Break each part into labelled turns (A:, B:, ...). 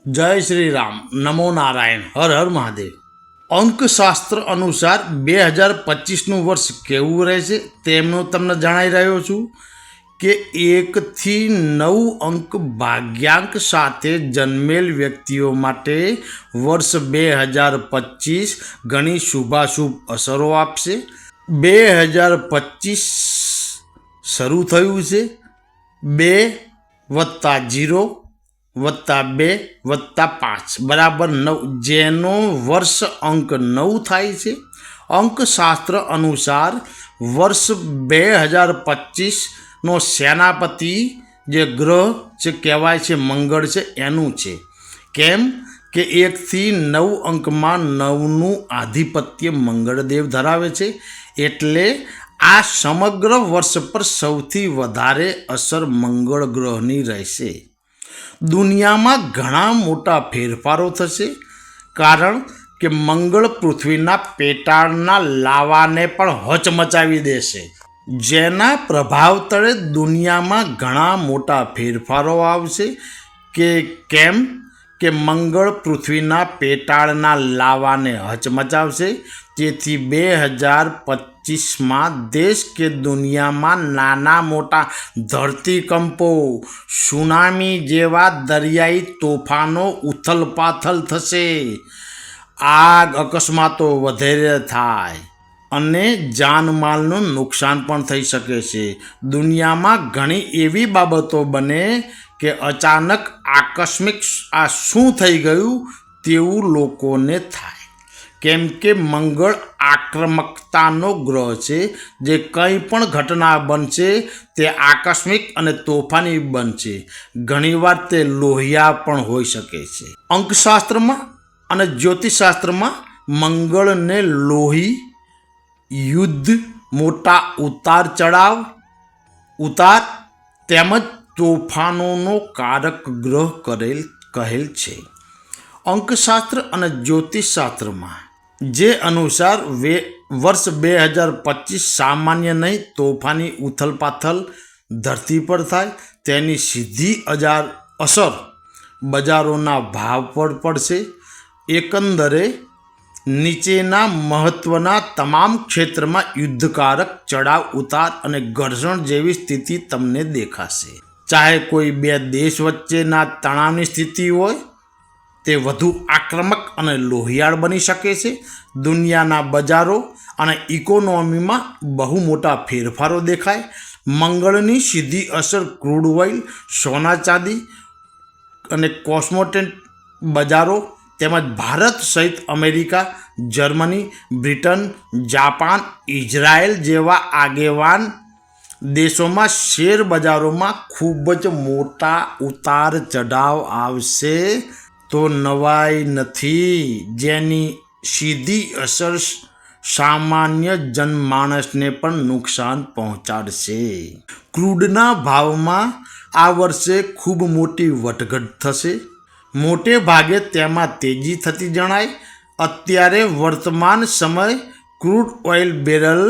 A: जय श्री राम। नमो नारायण। हर हर महादेव। અંકશાસ્ત્ર અનુસાર 2025નું વર્ષ કેવું રહેશે તેમનો તમને જણાવી રહ્યો છું કે 1 થી 9 અંક ભાગ્યાંક સાથે જન્મેલ વ્યક્તિઓ માટે વર્ષ 2025 ઘણી શુભાશુભ અસરો આપશે। 2025 શરૂ થયું છે 2+0 +2 +5 બરાબર 9, જેનો વર્ષ અંક 9 થાય છે। અંકશાસ્ત્ર અનુસાર વર્ષ 2025નો સેનાપતિ જે ગ્રહ જે કહેવાય છે મંગળ છે એનું છે। કેમ કે 1 થી 9 અંકમાં 9નું આધિપત્ય મંગળદેવ ધરાવે છે, એટલે આ સમગ્ર વર્ષ પર સૌથી વધારે અસર મંગળ ગ્રહની રહેશે। દુનિયામાં ઘણા મોટા ફેરફારો થશે, કારણ કે મંગળ પૃથ્વીના પેટાળના લાવાને પણ હચમચાવી દેશે, જેના પ્રભાવ તળે દુનિયામાં ઘણા મોટા ફેરફારો આવશે। કેમ કે મંગળ પૃથ્વીના પેટાળના લાવાને હચમચાવશે, તેથી 2025માં દેશ કે દુનિયામાં નાના મોટા ધરતીકંપો, સુનામી જેવા દરિયાઈ તોફાનો ઉથલપાથલ થશે, આગ અકસ્માતો વધારે થાય અને જાનમાલનું નુકસાન પણ થઈ શકે છે। દુનિયામાં ઘણી એવી બાબતો બને કે અચાનક આકસ્મિક આ શું થઈ ગયું તેવું લોકોને થાય, કેમ કે મંગળ આક્રમકતાનો ગ્રહ છે, જે કંઈ પણ ઘટના બનશે તે આકસ્મિક અને તોફાની બનશે, ઘણીવાર તે લોહિયા પણ હોઈ શકે છે। અંકશાસ્ત્રમાં અને જ્યોતિષશાસ્ત્રમાં મંગળને લોહી, યુદ્ધ, મોટા ઉતાર તેમજ તોફાનોનો કારક ગ્રહ કહેલ છે। અંકશાસ્ત્ર અને જ્યોતિષશાસ્ત્રમાં જે અનુસાર વર્ષ 2025 સામાન્ય નહીં તોફાની ઉથલપાથલ ધરતી પર થાય, તેની સીધી અસર બજારોના ભાવ પર પડશે। એકંદરે નીચેના મહત્વના તમામ ક્ષેત્રમાં યુદ્ધકારક ચડાવ ઉતાર અને ઘર્ષણ જેવી સ્થિતિ તમને દેખાશે। ચાહે કોઈ બે દેશ વચ્ચેના તણાવની સ્થિતિ હોય, તે વધુ આક્રમક અને લોહિયાળ બની શકે છે। દુનિયાના બજારો અને ઇકોનોમીમાં બહુ મોટા ફેરફારો દેખાય। મંગળની સીધી અસર ક્રૂડ ઓઇલ, સોના ચાંદી અને કોસ્મોટિક બજારો તેમજ ભારત સહિત America, Germany, Britain, Japan, Israel જેવા આગેવાન દેશોમાં શેર બજારોમાં ખૂબ જ મોટા ઉતાર ચઢાવ આવશે, તો નવાઈ નથી, જેની સીધી અસર સામાન્ય જનમાનસને પણ નુકસાન પહોંચાડશે। ક્રૂડના ભાવમાં આ વર્ષે ખૂબ મોટી વધઘટ થશે, મોટે ભાગે તેમાં તેજી થતી જણાય। અત્યારે વર્તમાન સમય ક્રૂડ ઓઇલ બેરલ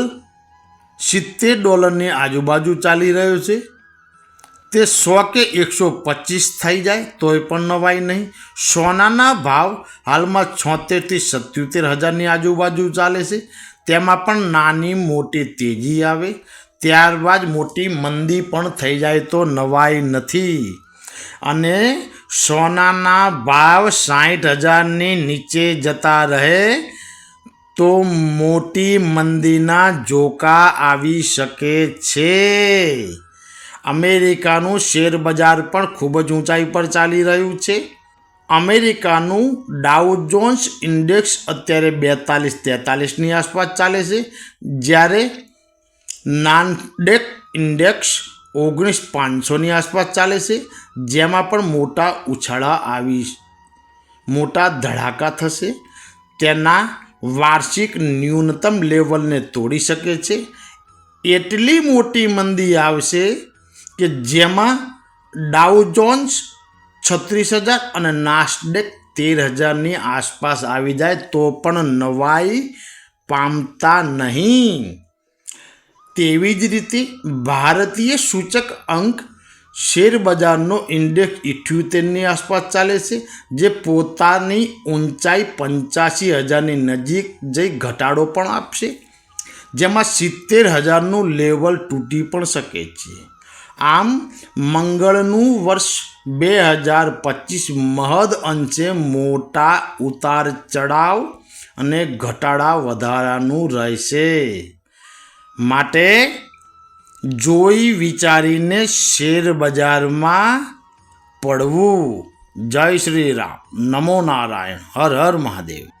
A: $70ની આજુબાજુ ચાલી રહ્યો છે, તે 100 કે 125 થઈ જાય તોય પણ નવાઈ નહીં। સોનાના ભાવ હાલમાં 76 થી 77 હજારની આજુબાજુ ચાલે છે, તેમાં પણ નાની મોટી તેજી આવે, ત્યારબાદ મોટી મંદી પણ થઈ જાય તો નવાઈ નથી। અને સોનાના ભાવ 60,000ની નીચે જતા રહે તો મોટી મંદીના ઝોકા આવી શકે છે। અમેરિકાનું શેર બજાર પણ ખૂબ જ ઊંચાઈ પર ચાલી રહ્યું છે। અમેરિકાનું ડાઉ જોન્સ ઇન્ડેક્સ અત્યારે 42-43ની આસપાસ ચાલે છે, જ્યારે નાસ્ડેક ઇન્ડેક્સ 19,500ની આસપાસ ચાલે છે, જેમાં પણ મોટા ધડાકા થશે, તેના વાર્ષિક ન્યૂનતમ લેવલને તોડી શકે છે। એટલી મોટી મંદી આવશે કે જેમાં ડાઉ જોન્સ 36,000 અને નાસ્ડેક 13,000ની આસપાસ આવી જાય તો પણ નવાઈ પામતા નહીં। તેવી જ રીતે ભારતીય સૂચક અંક શેર બજારનો ઇન્ડેક્સ 78ની આસપાસ ચાલે છે, જે પોતાની ઊંચાઈ 85,000ની નજીક જઈ ઘટાડો પણ આપશે, જેમાં 70,000નું લેવલ તૂટી પણ શકે છે. આમ મંગળનું વર્ષ 2025 મહદ અંશે મોટા ઉતાર ચઢાવ અને ઘટાડા વધારાનું રહેશે. માટે જોઈ વિચારીને શેર બજારમાં પડવું. જય શ્રી રામ. નમો નારાયણ. હર હર મહાદેવ.